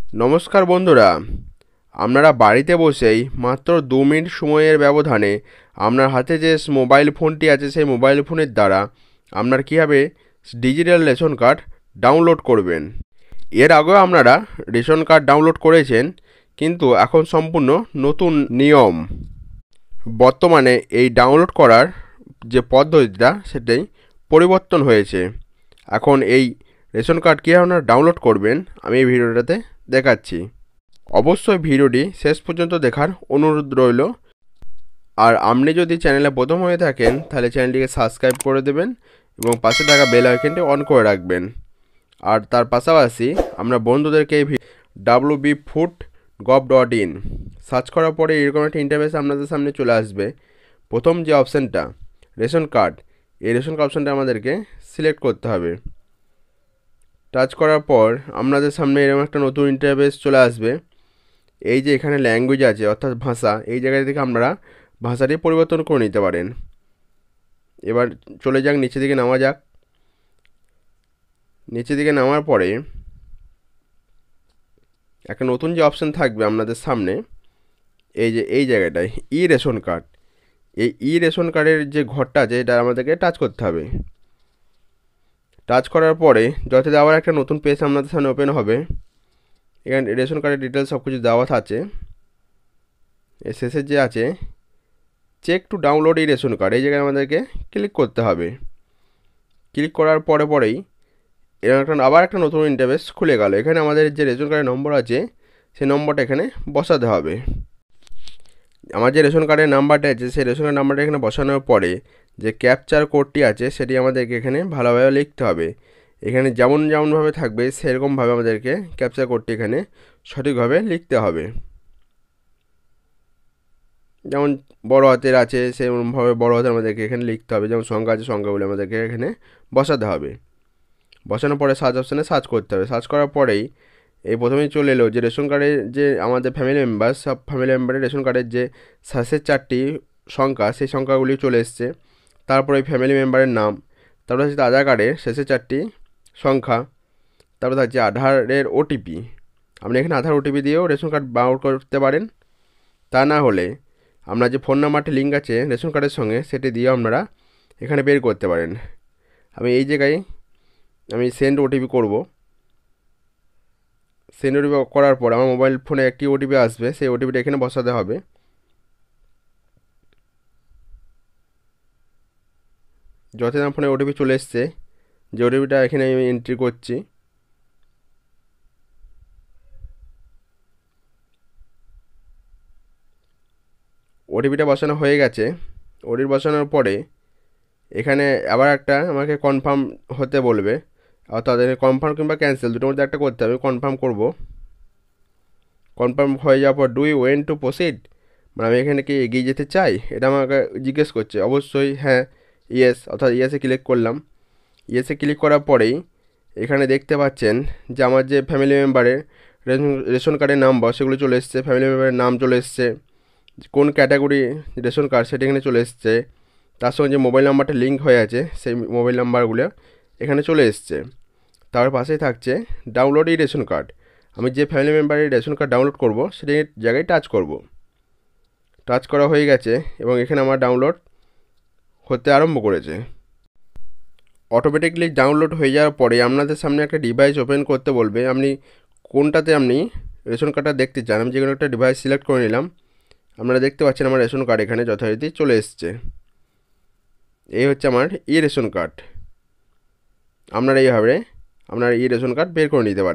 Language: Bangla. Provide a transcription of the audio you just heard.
নমস্কার বন্ধুরা, আপনারা বাড়িতে বসেই মাত্র 2 মিনিট সময়ের ব্যবধানে আপনার হাতে যে মোবাইল ফোনটি আছে সেই মোবাইল ফোনের দ্বারা আপনার কীভাবে ডিজিটাল রেশন কার্ড ডাউনলোড করবেন। এর আগেও আপনারা রেশন কার্ড ডাউনলোড করেছেন, কিন্তু এখন সম্পূর্ণ নতুন নিয়ম। বর্তমানে এই ডাউনলোড করার যে পদ্ধতিটা সেটাই পরিবর্তন হয়েছে। এখন এই রেশন কার্ড কীভাবে আপনারা ডাউনলোড করবেন আমি এই ভিডিওটাতে দেখাচ্ছি। অবশ্যই ভিডিওটি শেষ পর্যন্ত দেখার অনুরোধ রইল। আর আপনি যদি চ্যানেলে প্রথম হয়ে থাকেন তাহলে চ্যানেলটিকে সাবস্ক্রাইব করে দেবেন এবং পাশে থাকা বেল আইকনটি অন করে রাখবেন। আর তার পাশাপাশি আমরা বন্ধুদেরকে এই wbfood.gov.in সার্চ করার পরে এরকম একটা ইন্টারফেস আপনাদের সামনে চলে আসবে। প্রথম যে অপশানটা রেশন কার্ড, এই রেশন কার্ড অপশানটা আমাদেরকে সিলেক্ট করতে হবে। টাচ করার পর আপনাদের সামনে এরকম একটা নতুন ইন্টারফেস চলে আসবে। এই যে এখানে ল্যাঙ্গুয়েজ আছে অর্থাৎ ভাষা, এই জায়গা থেকে আপনারা ভাষাটি পরিবর্তন করে নিতে পারেন। এবার চলে যাক নিচে দিকে নামা যাক। নিচে দিকে নামার পরে একটা নতুন যে অপশান থাকবে আপনাদের সামনে, এই যে এই জায়গাটায় ই রেশন কার্ড, এই ই রেশন কার্ডের যে ঘরটা আছে এটা আমাদেরকে টাচ করতে হবে। টাচ করার পরে যথাযথ আবার একটা নতুন পেজ আপনাদের সামনে ওপেন হবে। এখানে রেশন কার্ডের ডিটেলস সব কিছু দেওয়া আছে। এর শেষে যে আছে চেক টু ডাউনলোড এই রেশন কার্ড, এই জায়গায় আমাদেরকে ক্লিক করতে হবে। ক্লিক করার পরেই এরকম আবার একটা নতুন ইন্টারফেস খুলে গেল। এখানে আমাদের যে রেশন কার্ডের নম্বর আছে সেই নম্বরটা এখানে বসাতে হবে। আমার যে রেশন কার্ডের নাম্বারটা আছে সেই রেশন কার্ড নাম্বারটা এখানে বসানোর পরে যে ক্যাপচার কোডটি আছে সেটি আমাদেরকে এখানে ভালোভাবে লিখতে হবে। এখানে যেমনভাবে থাকবে সেরকমভাবে আমাদেরকে ক্যাপচার কোডটি এখানে সঠিকভাবে লিখতে হবে। যেমন বড় হাতের আছে সেরকমভাবে বড় হাতের আমাদেরকে এখানে লিখতে হবে। যেমন সংখ্যা আছে সংখ্যাগুলো আমাদেরকে এখানে বসাতে হবে। বসানোর পরে সার্চ অপশানে সার্চ করতে হবে। সার্চ করার পরেই এই প্রথমেই চলে এলো যে রেশন কার্ডের যে আমাদের ফ্যামিলি মেম্বার, সব ফ্যামিলি মেম্বারের রেশন কার্ডের যে শেষের 4টি সংখ্যা সেই সংখ্যাগুলি চলে এসছে। তারপরে এই ফ্যামিলি মেম্বারের নাম, তারপরে হচ্ছে আধার কার্ডের শেষের 4টি সংখ্যা, তারপরে থাকছে আধারের ওটিপি। আপনি এখানে আধার ওটিপি দিয়েও রেশন কার্ড ডাউনলোড করতে পারেন। তা না হলে আপনার যে ফোন নাম্বারটি লিঙ্ক আছে রেশন কার্ডের সঙ্গে সেটি দিয়েও আপনারা এখানে বের করতে পারেন। আমি এই জায়গায় সেন্ড ওটিপি করব। সেন্ড ওটিপি করার পর আমার মোবাইল ফোনে একটি ওটিপি আসবে, সেই ওটিপিটা এখানে বসাতে হবে। যতদিন আমার ফোনে ওটিপি চলে এসছে, যে ওটিপিটা এখানে আমি এন্ট্রি করছি। ওটিপিটা বসানো হয়ে গেছে। ওটিপি বসানোর পরে এখানে আবার একটা আমাকে কনফার্ম হতে বলবে, অর্থাৎ কনফার্ম কিংবা ক্যান্সেল দুটোর মধ্যে একটা করতে হবে। কনফার্ম করব। কনফার্ম হয়ে যাওয়ার পর do you want to proceed, মানে আমি এখানে কি এগিয়ে যেতে চাই এটা আমাকে জিজ্ঞেস করছে। অবশ্যই হ্যাঁ, ইয়েস, অর্থাৎ ইয়েসে ক্লিক করলাম। ইয়েসে ক্লিক করার পরেই এখানে দেখতে পাচ্ছেন যে আমার যে ফ্যামিলি মেম্বারের রেশন কার্ডের নাম্বার সেগুলো চলে এসছে, ফ্যামিলি মেম্বারের নাম চলে এসছে, কোন ক্যাটাগরি রেশন কার্ড সেটা এখানে চলে এসছে, তার সঙ্গে যে মোবাইল নাম্বারটা লিঙ্ক হয়ে আছে সেই মোবাইল নাম্বারগুলো এখানে চলে এসছে। তার পাশেই থাকছে ডাউনলোড এই রেশন কার্ড। আমি যে ফ্যামিলি মেম্বারের রেশন কার্ড ডাউনলোড করব সেটা জায়গায় টাচ করব। টাচ করা হয়ে গেছে এবং এখানে আমার ডাউনলোড হতে আরম্ভ করেছে। অটোমেটিকলি ডাউনলোড হয়ে যাওয়ার পরে আপনাদের সামনে একটা ডিভাইস ওপেন করতে বলবে। আপনি কোনটাতে আপনি রেশন কার্ডটা দেখতে চান, আমি যে কোনো একটা ডিভাইস সিলেক্ট করে নিলাম। আপনারা দেখতে পাচ্ছেন আমার রেশন কার্ড এখানে যথারীতি চলে এসছে। এই হচ্ছে আমার ই রেশন কার্ড। আপনারা এইভাবে আপনার ই রেশন কার্ড বের করে নিতে পারেন।